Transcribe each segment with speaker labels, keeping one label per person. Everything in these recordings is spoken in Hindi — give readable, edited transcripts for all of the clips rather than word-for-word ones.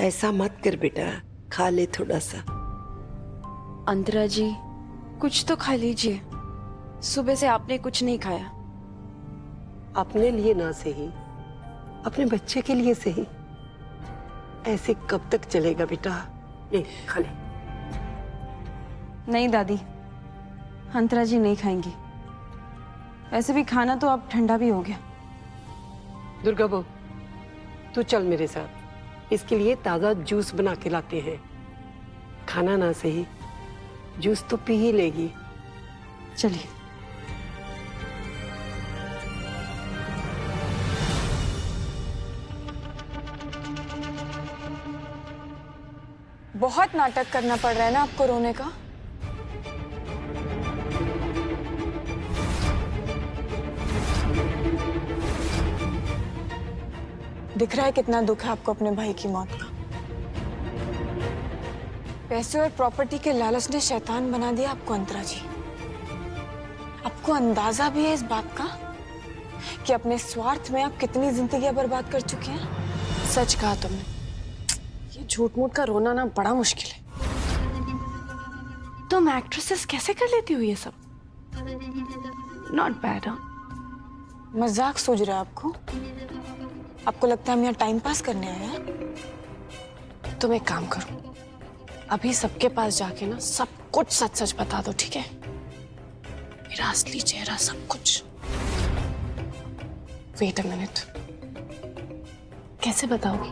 Speaker 1: ऐसा मत कर बेटा, खा ले थोड़ा सा।
Speaker 2: अंतरा जी, कुछ तो खा लीजिए। सुबह से आपने कुछ नहीं खाया।
Speaker 1: अपने लिए ना सही, अपने बच्चे के लिए सही। ऐसे कब तक चलेगा बेटा? ले खा ले।
Speaker 2: नहीं दादी, अंतरा जी नहीं खाएंगी। वैसे भी खाना तो अब ठंडा भी हो गया।
Speaker 1: दुर्गा बहू, तू चल मेरे साथ, इसके लिए ताजा जूस बना के लाते हैं। खाना ना सही, जूस तो पी ही लेगी।
Speaker 2: चलिए।
Speaker 3: बहुत नाटक करना पड़ रहा है ना आपको रोने का। दिख रहा है कितना दुख है आपको अपने भाई की मौत का। पैसे और प्रॉपर्टी के लालच ने शैतान बना दिया आपको अंतरा जी। आपको अंदाजा भी है इस बात का कि अपने स्वार्थ में आप कितनी जिंदगियां बर्बाद कर चुके हैं।
Speaker 4: सच कहा तुमने। ये झूठ मूठ का रोना ना बड़ा मुश्किल है।
Speaker 2: तुम एक्ट्रेसेस कैसे कर लेती हो ये सब? Not bad.
Speaker 3: मजाक सूझ रहा है आपको? आपको लगता है हम यहाँ टाइम पास करने आए हैं?
Speaker 4: तुम एक काम करो, अभी सबके पास जाके ना सब कुछ सच सच बता दो, ठीक है? मेरा असली चेहरा, सब कुछ। वेट अ मिनट, कैसे बताओगी?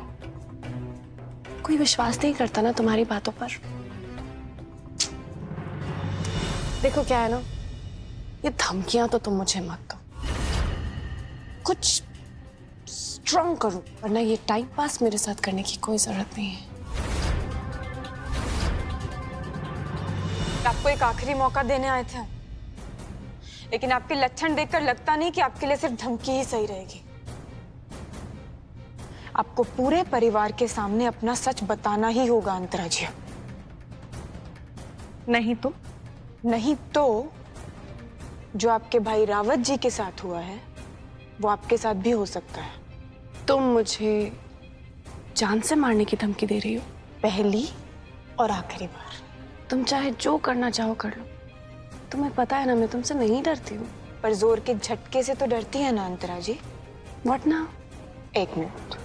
Speaker 4: कोई विश्वास नहीं करता ना तुम्हारी बातों पर। देखो क्या है ना, ये धमकियां तो तुम मुझे मत दो, कुछ स्ट्रॉन्ग करो, वरना ये टाइम पास मेरे साथ करने की कोई जरूरत नहीं है।
Speaker 3: आपको एक आखिरी मौका देने आए थे, लेकिन आपके लक्षण देखकर लगता नहीं कि आपके लिए सिर्फ धमकी ही सही रहेगी। आपको पूरे परिवार के सामने अपना सच बताना ही होगा अंतरा जी।
Speaker 2: नहीं तो?
Speaker 3: नहीं तो जो आपके भाई रावत जी के साथ हुआ है वो आपके साथ भी हो सकता है।
Speaker 4: तुम मुझे जान से मारने की धमकी दे रही हो?
Speaker 3: पहली और आखिरी बार।
Speaker 4: तुम चाहे जो करना चाहो कर लो। तुम्हें पता है ना मैं तुमसे नहीं डरती हूँ।
Speaker 3: पर जोर के झटके से तो डरती है ना अंतरा जी।
Speaker 4: व्हाट ना?
Speaker 3: एक मिनट।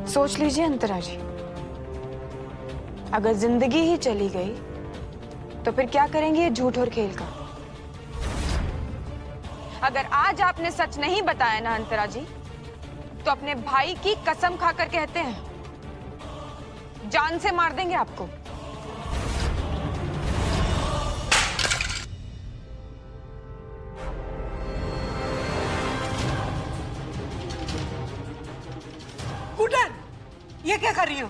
Speaker 3: सोच लीजिए अंतरा जी, अगर जिंदगी ही चली गई तो फिर क्या करेंगे ये झूठ और खेल का? अगर आज आपने सच नहीं बताया ना अंतरा जी, तो अपने भाई की कसम खाकर कहते हैं जान से मार देंगे आपको।
Speaker 1: कुटन, ये क्या कर रही हो?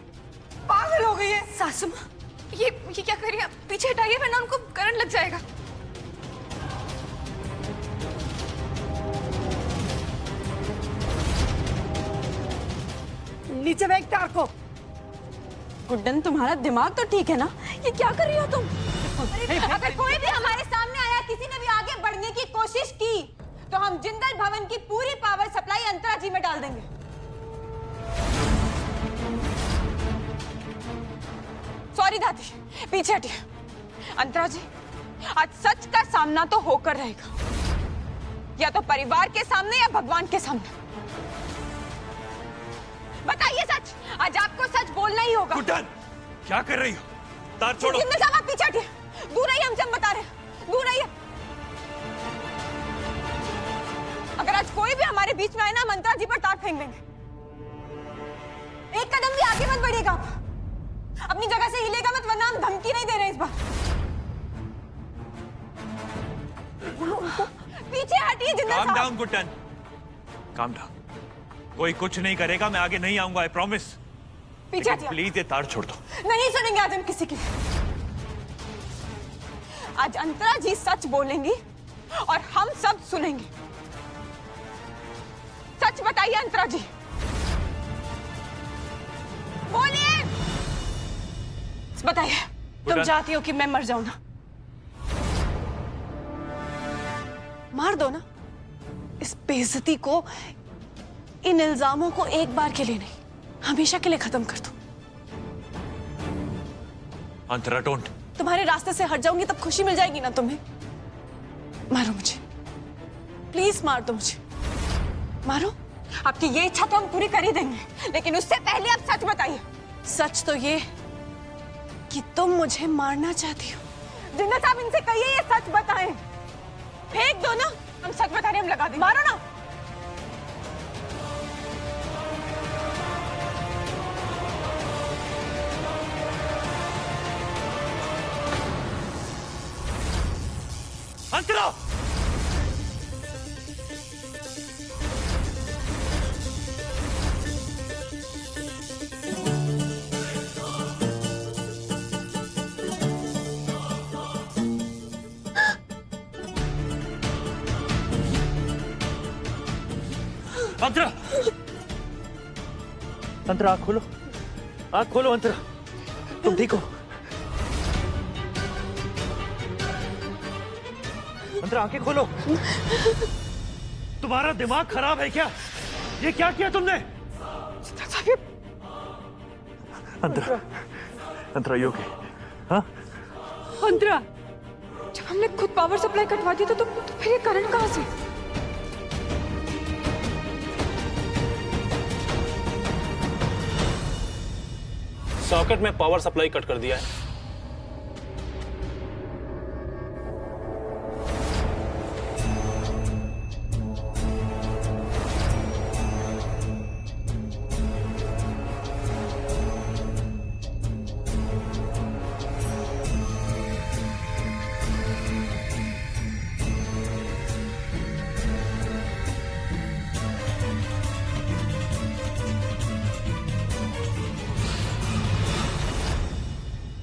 Speaker 1: पागल हो गई है?
Speaker 2: सासू माँ, ये क्या कर रही है? पीछे हटाइए वरना उनको करंट लग जाएगा।
Speaker 1: नीचे फेंक तार को।
Speaker 2: गुड्डन, तुम्हारा दिमाग तो ठीक है ना? ये क्या कर रही हो तुम?
Speaker 3: अगर कोई भी हमारे सामने आया, किसी ने भी आगे बढ़ने की कोशिश की, तो हम जिंदल भवन की पूरी पावर सप्लाई अंतरा जी में डाल देंगे। सॉरी दादी, पीछे हटिए। अंतरा जी, आज सच का सामना तो होकर रहेगा, या तो परिवार के सामने या भगवान के सामने। बताइए सच, आज आपको सच बोलना ही होगा।
Speaker 5: गुड्डन, क्या कर रही हो? तार छोड़ो।
Speaker 3: जिंदल साहब, आप पीछे हटिए। दूर रहिए, हमसे हम बता रहे हैं, दूर रहिए। अगर आज कोई भी हमारे बीच में आए ना, हम अंतरा जी पर तार फेंक देंगे। एक कदम भी आगे मत बढ़िएगा आप। अपनी जगह से हिलेगा मत, वरना हम धमकी नहीं दे रहे इस बार। पीछे हटिए जिंदल साहब।
Speaker 5: Calm down Guddan, calm down. कोई कुछ नहीं करेगा, मैं आगे नहीं आऊंगा, आई प्रॉमिस।
Speaker 3: पीछे हटिए।
Speaker 5: प्लीज ये तार छोड़ दो।
Speaker 3: नहीं सुनेंगे आज हम किसी की। आज अंतरा जी सच बोलेंगी और हम सब सुनेंगे। सच बताइए अंतरा जी, बोलिए, बताइए। तुम चाहती हो कि मैं मर जाऊं ना? मार दो ना। इस बेइज्जती को, इन इल्जामों को एक बार के लिए नहीं, हमेशा के लिए खत्म कर दो।
Speaker 5: अंतरा डोंट।
Speaker 3: तुम्हारे रास्ते से हट जाऊंगी तब खुशी मिल जाएगी ना तुम्हें? मारो मुझे, प्लीज मार दो मुझे, मारो। आपकी ये इच्छा तो हम पूरी कर ही देंगे, लेकिन उससे पहले आप सच बताइए। सच तो ये कि तुम मुझे मारना चाहती हो। जिन्ना साहब, इनसे कहिए ये सच बताएं। फेंक दो ना, हम सच बता रहे, हम लगा देंगे। मारो ना।
Speaker 5: अंतरा! अंतरा! अंतरा, आँख खोलो, आँख खोलो अंतरा, तुम ठीक हो? अंतरा, आंखें खोलो। तुम्हारा दिमाग खराब है क्या? ये क्या किया तुमने? अंतरा, अंतरा, यू ओके? हाँ?
Speaker 2: अंतरा, जब हमने खुद पावर सप्लाई कटवा दी तो फिर ये करंट कहाँ से?
Speaker 6: सॉकेट में पावर सप्लाई कट कर दिया है।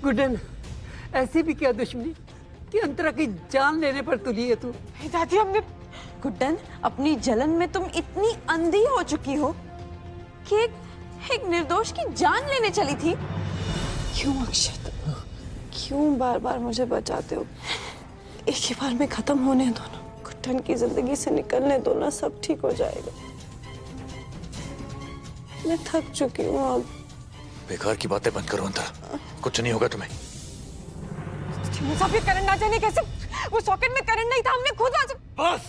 Speaker 1: गुड्डन, ऐसी भी क्या दुश्मनी कि अंतरा की जान लेने पर तुली है तू?
Speaker 3: दादी, हमने गुड्डन, अपनी जलन में तुम इतनी अंधी हो चुकी हो कि एक निर्दोष की जान लेने चली थी। क्यों अक्षत, क्यों बार बार मुझे बचाते हो? एक ही बार में खत्म होने दो ना, गुड्डन की जिंदगी से निकलने दो ना, सब ठीक हो जाएगा। मैं थक चुकी हूँ अब।
Speaker 5: बेकार की बातें बंद करो अंतरा, कुछ नहीं होगा तुम्हें।
Speaker 3: मुसाफिर करंट ना जाने कैसे, वो सॉकेट में करंट नहीं था, हमने खुद आज।
Speaker 5: बस!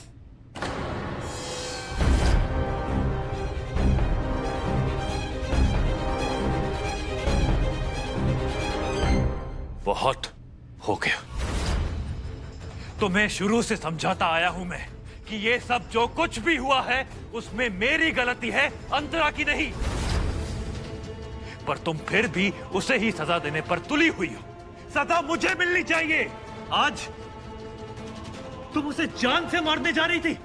Speaker 5: बहुत हो गया। तुम्हें शुरू से समझाता आया हूं मैं कि ये सब जो कुछ भी हुआ है उसमें मेरी गलती है, अंतरा की नहीं। पर तुम फिर भी उसे ही सजा देने पर तुली हुई हो। सजा मुझे मिलनी चाहिए। आज तुम उसे जान से मारने जा रही थी।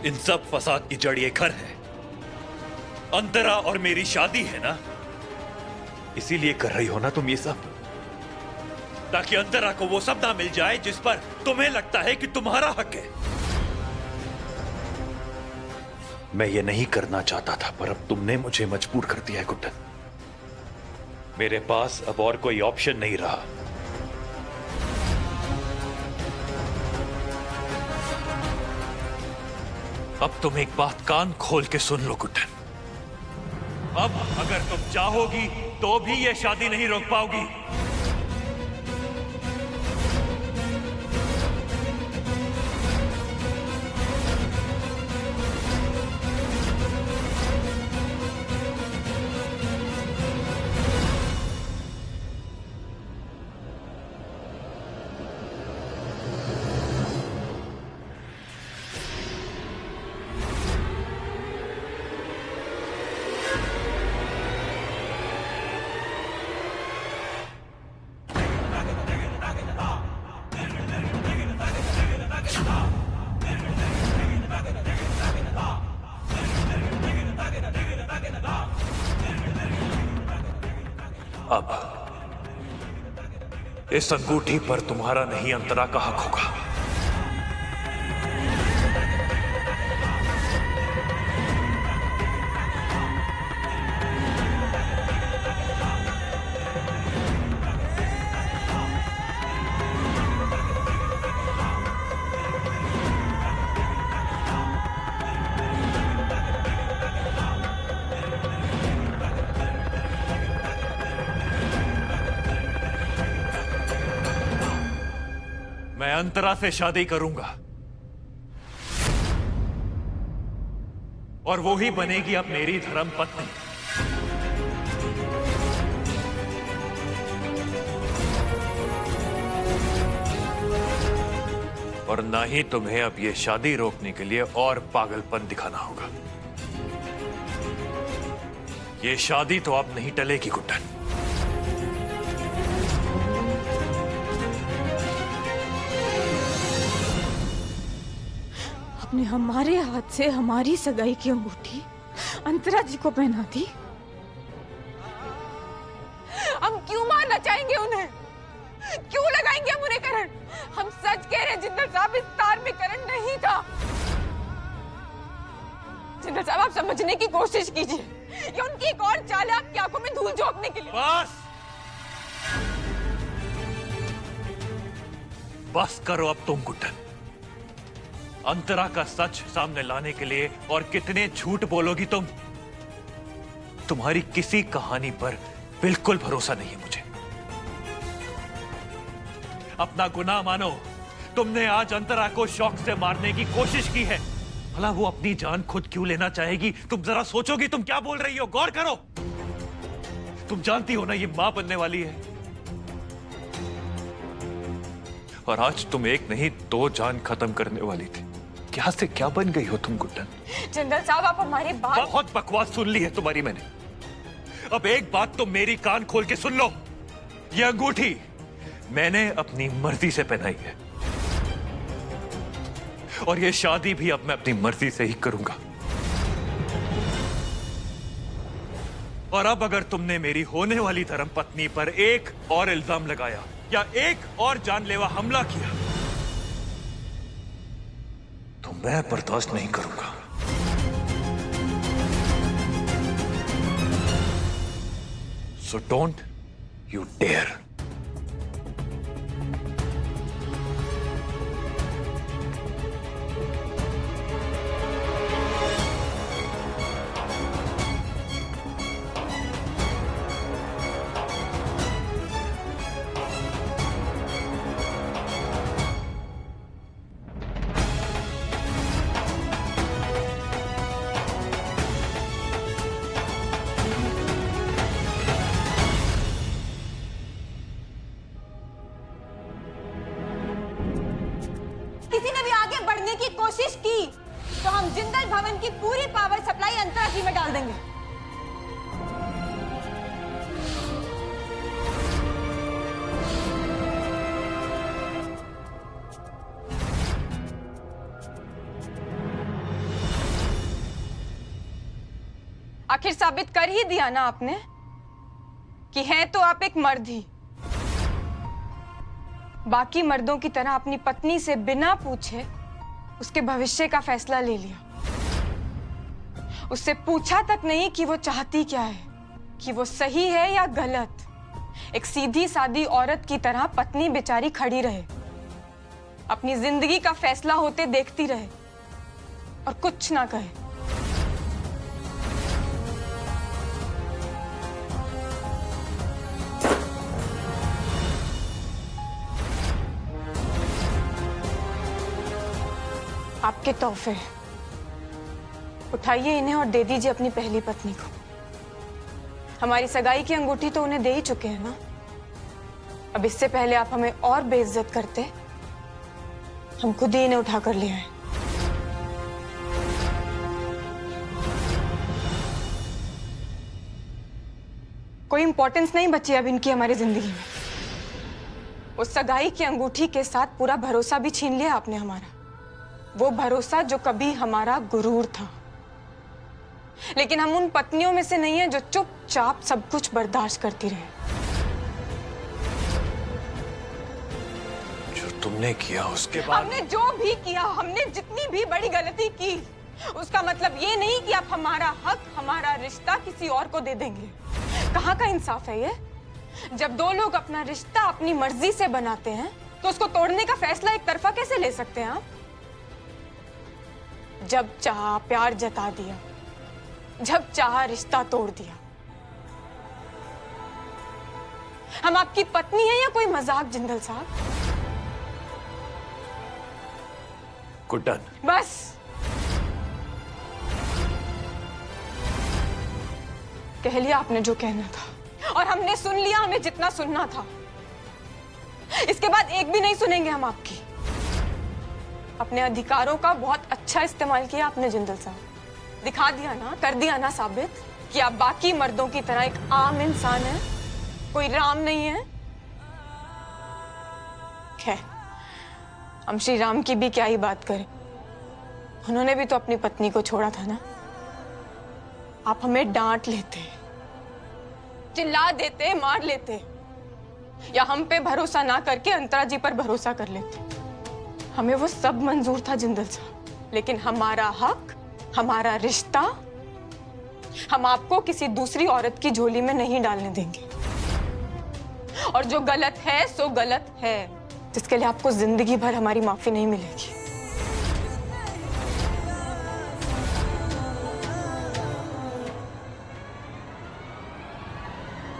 Speaker 5: इन सब फसाद की जड़ ये घर है, अंतरा और मेरी शादी है ना, इसीलिए कर रही हो ना तुम ये सब, ताकि अंतरा को वो सब ना मिल जाए जिस पर तुम्हें लगता है कि तुम्हारा हक है। मैं ये नहीं करना चाहता था, पर अब तुमने मुझे मजबूर कर दिया है गुड्डन। मेरे पास अब और कोई ऑप्शन नहीं रहा। अब तुम एक बात कान खोल के सुन लो गुड्डन। अब अगर तुम चाहोगी तो भी ये शादी नहीं रोक पाओगी। अब इस अंगूठी पर तुम्हारा नहीं अंतरा का हक होगा। अंतरा से शादी करूंगा और वो ही बनेगी अब मेरी धर्म पत्नी। और ना ही तुम्हें अब ये शादी रोकने के लिए और पागलपन दिखाना होगा। ये शादी तो अब नहीं टलेगी गुड्डन।
Speaker 3: आपने हमारे हाथ से हमारी सगाई की अंगूठी अंतरा जी को पहना दी। हम क्यों मारना चाहेंगे उन्हें? क्यों लगाएंगे हम उन्हें करंट? हम सच कह रहे हैं जिंदल साहब, इस तार में करंट नहीं था। जिंदल साहब, आप समझने की कोशिश कीजिए। ये उनकी एक और चाल है आपकी आंखों में धूल झोंकने के लिए।
Speaker 5: बस करो अब तुम गुड्डन। अंतरा का सच सामने लाने के लिए और कितने झूठ बोलोगी तुम? तुम्हारी किसी कहानी पर बिल्कुल भरोसा नहीं है मुझे। अपना गुनाह मानो। तुमने आज अंतरा को शौक से मारने की कोशिश की है। भला वो अपनी जान खुद क्यों लेना चाहेगी? तुम जरा सोचोगी तुम क्या बोल रही हो? गौर करो। तुम जानती हो ना ये मां बनने वाली है। और आज तुम एक नहीं 2 जान खत्म करने वाली थी। क्या से क्या बन गई हो तुम गुड्डन?
Speaker 3: जिंदल साहब, आप हमारी बात।
Speaker 5: बहुत बकवास सुन ली है तुम्हारी मैंने। अब एक बात तो मेरी कान खोल के सुन लो। ये अंगूठी मैंने अपनी मर्जी से पहनाई है और ये शादी भी अब मैं अपनी मर्जी से ही करूंगा। और अब अगर तुमने मेरी होने वाली धर्मपत्नी पर एक और इल्जाम लगाया या एक और जानलेवा हमला किया तो मैं बर्दाश्त नहीं करूंगा। So don't you dare.
Speaker 3: किसी ने भी आगे बढ़ने की कोशिश की तो हम जिंदल भवन की पूरी पावर सप्लाई अंतरा जी में डाल देंगे। आखिर साबित कर ही दिया ना आपने कि हैं तो आप एक मर्द ही। बाकी मर्दों की तरह अपनी पत्नी से बिना पूछे उसके भविष्य का फैसला ले लिया। उससे पूछा तक नहीं कि वो चाहती क्या है, कि वो सही है या गलत। एक सीधी सादी औरत की तरह पत्नी बेचारी खड़ी रहे, अपनी जिंदगी का फैसला होते देखती रहे और कुछ ना कहे। आपके तोहफे उठाइए इन्हें और दे दीजिए अपनी पहली पत्नी को। हमारी सगाई की अंगूठी तो उन्हें दे ही चुके हैं ना। अब इससे पहले आप हमें और बेइज्जत करते, हम खुद ही इन्हें उठा कर ले आए। कोई इंपॉर्टेंस नहीं बची अब इनकी हमारी जिंदगी में। उस सगाई की अंगूठी के साथ पूरा भरोसा भी छीन लिया आपने हमारा। वो भरोसा जो कभी हमारा गुरूर था। लेकिन हम उन पत्नियों में से नहीं है जो चुपचाप सब कुछ बर्दाश्त करती रहे।
Speaker 5: जो तुमने किया उसके बाद
Speaker 3: हमने जो भी किया, हमने जितनी भी बड़ी गलती की, उसका मतलब ये नहीं कि आप हमारा हक, हमारा रिश्ता किसी और को दे देंगे। कहाँ का इंसाफ है ये? जब 2 लोग अपना रिश्ता अपनी मर्जी से बनाते हैं तो उसको तोड़ने का फैसला एक तरफा कैसे ले सकते हैं आप? जब चाहा प्यार जता दिया, जब चाहा रिश्ता तोड़ दिया। हम आपकी पत्नी हैं या कोई मजाक जिंदल साहब?
Speaker 5: गुड्डन,
Speaker 3: बस। कह लिया आपने जो कहना था और हमने सुन लिया हमें जितना सुनना था। इसके बाद एक भी नहीं सुनेंगे हम आपकी। अपने अधिकारों का बहुत अच्छा इस्तेमाल किया आपने जिंदल साहब। दिखा दिया ना, कर दिया ना साबित कि आप बाकी मर्दों की तरह एक आम इंसान है, कोई राम नहीं है। खैर, हम श्री राम की भी क्या ही बात करें, उन्होंने भी तो अपनी पत्नी को छोड़ा था ना। आप हमें डांट लेते, चिल्ला देते, मार लेते, या हम पे भरोसा ना करके अंतरा जी पर भरोसा कर लेते। हमें वो सब मंजूर था जिंदल साहब, लेकिन हमारा हक, हमारा रिश्ता हम आपको किसी दूसरी औरत की झोली में नहीं डालने देंगे। और जो गलत है सो गलत है, जिसके लिए आपको जिंदगी भर हमारी माफी नहीं मिलेगी।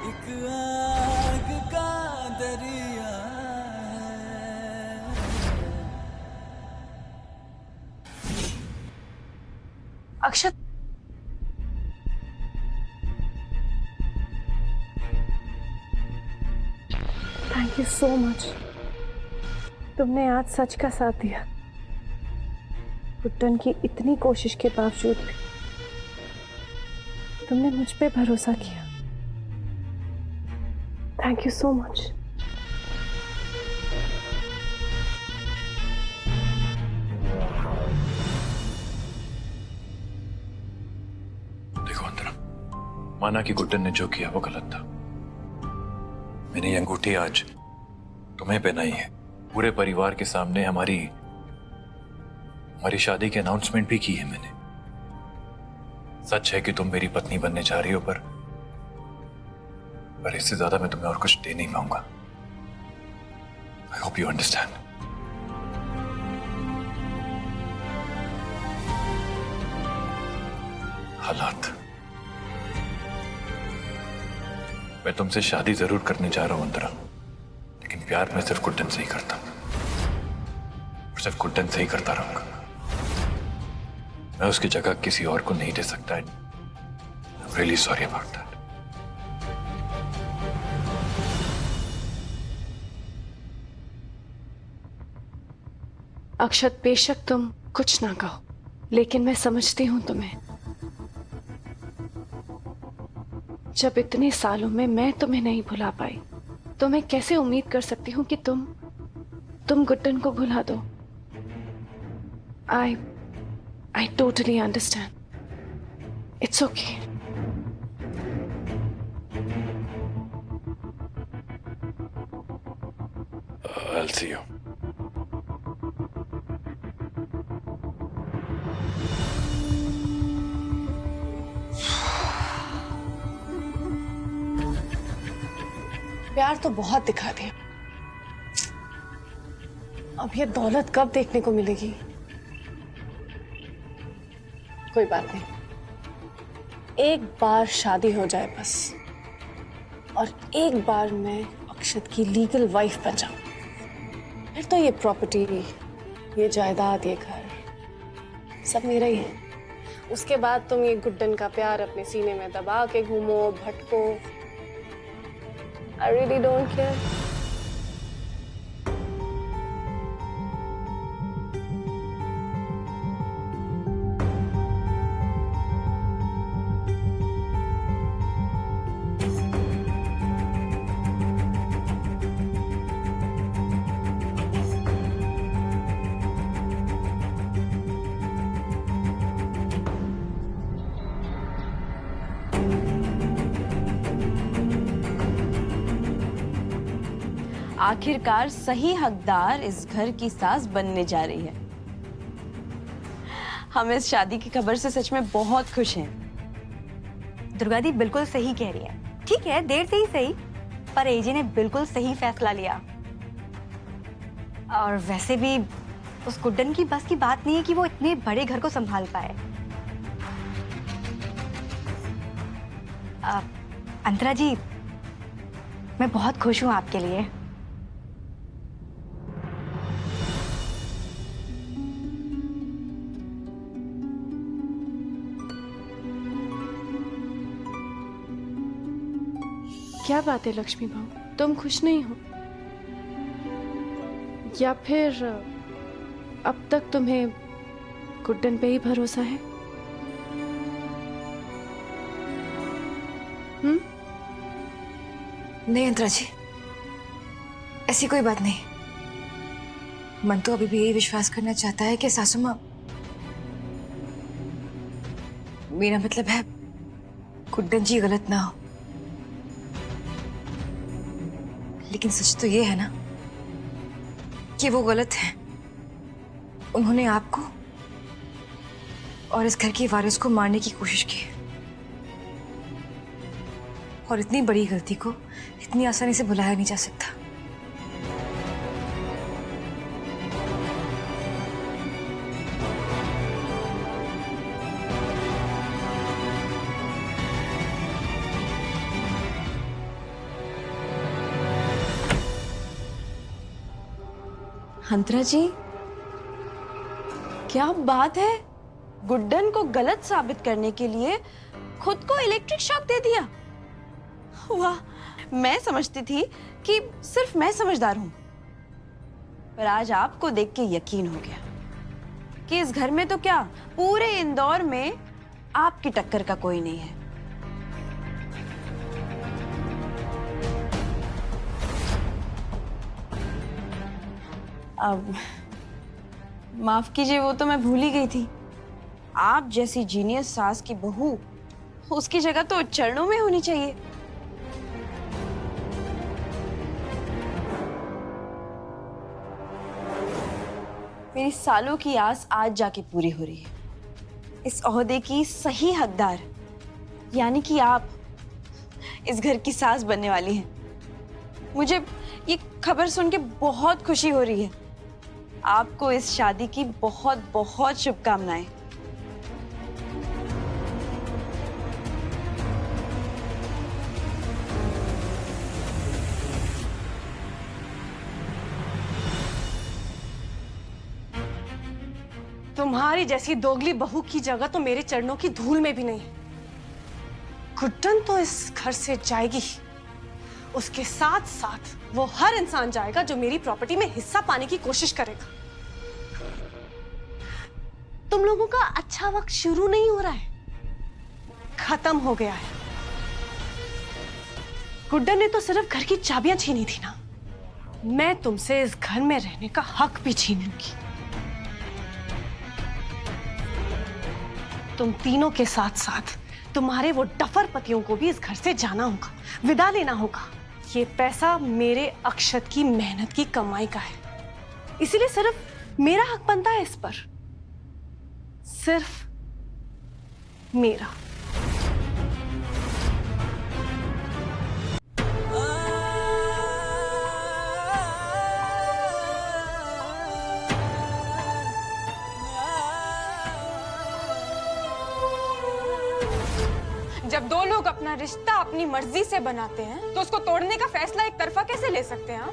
Speaker 7: एक आग का दरिया
Speaker 4: अक्षत, थैंक यू सो मच। तुमने आज सच का साथ दिया। गुड्डन की इतनी कोशिश के बावजूद भी तुमने मुझ पे भरोसा किया। Thank you so much.
Speaker 5: देखो अंतरा, माना कि गुड्डन ने जो किया वो गलत था। मैंने ये अंगूठी आज तुम्हें पहनाई है। पूरे परिवार के सामने हमारी शादी की अनाउंसमेंट भी की है मैंने। सच है कि तुम मेरी पत्नी बनने जा रही हो, पर इससे ज्यादा मैं तुम्हें और कुछ दे नहीं पाऊंगा। I hope you understand. हालात, मैं तुमसे शादी जरूर करने जा रहा हूं अंतरा, लेकिन प्यार मैं सिर्फ गुड्डन से ही करता हूं, और सिर्फ गुड्डन से ही करता रहूंगा। मैं उसकी जगह किसी और को नहीं दे सकता। I'm really sorry about that.
Speaker 2: अक्षत, बेशक तुम कुछ ना कहो, लेकिन मैं समझती हूं तुम्हें। जब इतने सालों में मैं तुम्हें नहीं भुला पाई, तो मैं कैसे उम्मीद कर सकती हूँ कि तुम गुड्डन को भुला दो। I totally understand. It's okay.
Speaker 5: I'll see you.
Speaker 4: प्यार तो बहुत दिखा दिया, अब ये दौलत कब देखने को मिलेगी? कोई बात नहीं, एक बार शादी हो जाए बस, और एक बार मैं अक्षत की लीगल वाइफ बन जाऊं, फिर तो ये प्रॉपर्टी, ये जायदाद, ये घर सब मेरा ही है। उसके बाद तुम ये गुड्डन का प्यार अपने सीने में दबा के घूमो, भटको। I really don't care.
Speaker 2: आखिरकार सही हकदार इस घर की सास बनने जा रही है। हम इस शादी की खबर से सच में बहुत खुश हैं।
Speaker 8: दुर्गा दी बिल्कुल सही कह रही है। ठीक है, देर से ही सही, पर एजी ने बिल्कुल सही फैसला लिया। और वैसे भी उस गुड्डन की बस की बात नहीं है कि वो इतने बड़े घर को संभाल पाए। अंतरा जी, मैं बहुत खुश हूं आपके लिए।
Speaker 2: क्या बात है लक्ष्मी बहू, तुम खुश नहीं हो? या फिर अब तक तुम्हें गुड्डन पे ही भरोसा है?
Speaker 3: नहीं अंतरा जी, ऐसी कोई बात नहीं। मन तो अभी भी यही विश्वास करना चाहता है कि सासू माँ, मेरा मतलब है गुड्डन जी गलत ना हो। लेकिन सच तो ये है ना कि वो गलत है। उन्होंने आपको और इस घर की वारिस को मारने की कोशिश की, और इतनी बड़ी गलती को इतनी आसानी से भुलाया नहीं जा सकता।
Speaker 4: अंतरा जी, क्या बात है? गुड्डन को गलत साबित करने के लिए खुद को इलेक्ट्रिक शॉक दे दिया। वाह, मैं समझती थी कि सिर्फ मैं समझदार हूं, पर आज आपको देख के यकीन हो गया कि इस घर में तो क्या, पूरे इंदौर में आपकी टक्कर का कोई नहीं है। अब माफ कीजिए, वो तो मैं भूल ही गई थी। आप जैसी जीनियस सास की बहू, उसकी जगह तो चरणों में होनी चाहिए। मेरी सालों की आस आज जाके पूरी हो रही है। इस ओहदे की सही हकदार यानी कि आप इस घर की सास बनने वाली हैं। मुझे ये खबर सुन के बहुत खुशी हो रही है। आपको इस शादी की बहुत बहुत शुभकामनाएं। तुम्हारी जैसी दोगली बहू की जगह तो मेरे चरणों की धूल में भी नहीं। गुड्डन तो इस घर से जाएगी, उसके साथ साथ वो हर इंसान जाएगा जो मेरी प्रॉपर्टी में हिस्सा पाने की कोशिश करेगा। तुम लोगों का अच्छा वक्त शुरू नहीं हो रहा है, खत्म हो गया है। गुड्डन ने तो सिर्फ घर की चाबियां छीनी थी ना, मैं तुमसे इस घर में रहने का हक भी छीन लूंगी। तुम तीनों के साथ साथ तुम्हारे वो डफर पतियों को भी इस घर से जाना होगा, विदा लेना होगा। ये पैसा मेरे अक्षत की मेहनत की कमाई का है, इसीलिए सिर्फ मेरा हक बनता है इस पर, सिर्फ मेरा।
Speaker 3: जब दो लोग अपना रिश्ता अपनी मर्जी से बनाते हैं तो उसको तोड़ने का फैसला एक तरफा कैसे ले सकते हैं आप?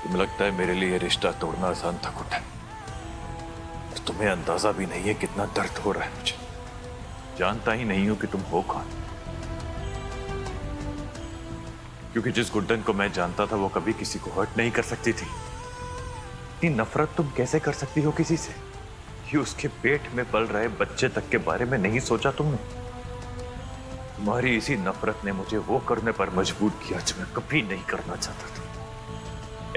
Speaker 5: तुम्हें लगता है मेरे लिए रिश्ता तोड़ना आसान था गुड्डन? तुम्हें अंदाजा भी नहीं है कितना दर्द हो रहा है मुझे। जानता ही नहीं हूं कि तुम हो कौन, क्योंकि जिस गुड्डन को मैं जानता था वो कभी किसी को हर्ट नहीं कर सकती थी। इतनी नफरत तुम कैसे कर सकती हो किसी से? कि उसके पेट में पल रहे बच्चे तक के बारे में नहीं सोचा तुमने? तुम्हारी इसी नफरत ने मुझे वो करने पर मजबूर किया जो मैं कभी नहीं करना चाहता था।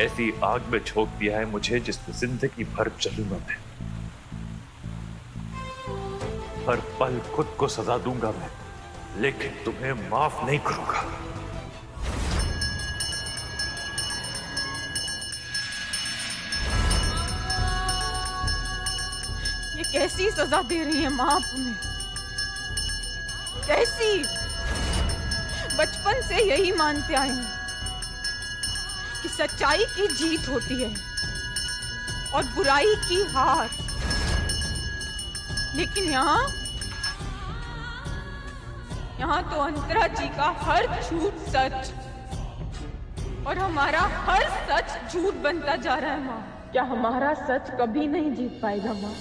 Speaker 5: ऐसी आग में झोंक दिया है मुझे जिसमें जिंदगी भर जलूंगा मैं। हर पल खुद को सजा दूंगा मैं, लेकिन तुम्हें माफ नहीं करूंगा।
Speaker 9: ये कैसी सजा दे रही है माँ तुम्हें? कैसी? बचपन से यही मानते आए हैं कि सच्चाई की जीत होती है और बुराई की हार, लेकिन यहाँ तो अंतरा जी का हर झूठ सच और हमारा हर सच झूठ बनता जा रहा है माँ। क्या हमारा सच कभी नहीं जीत पाएगा माँ?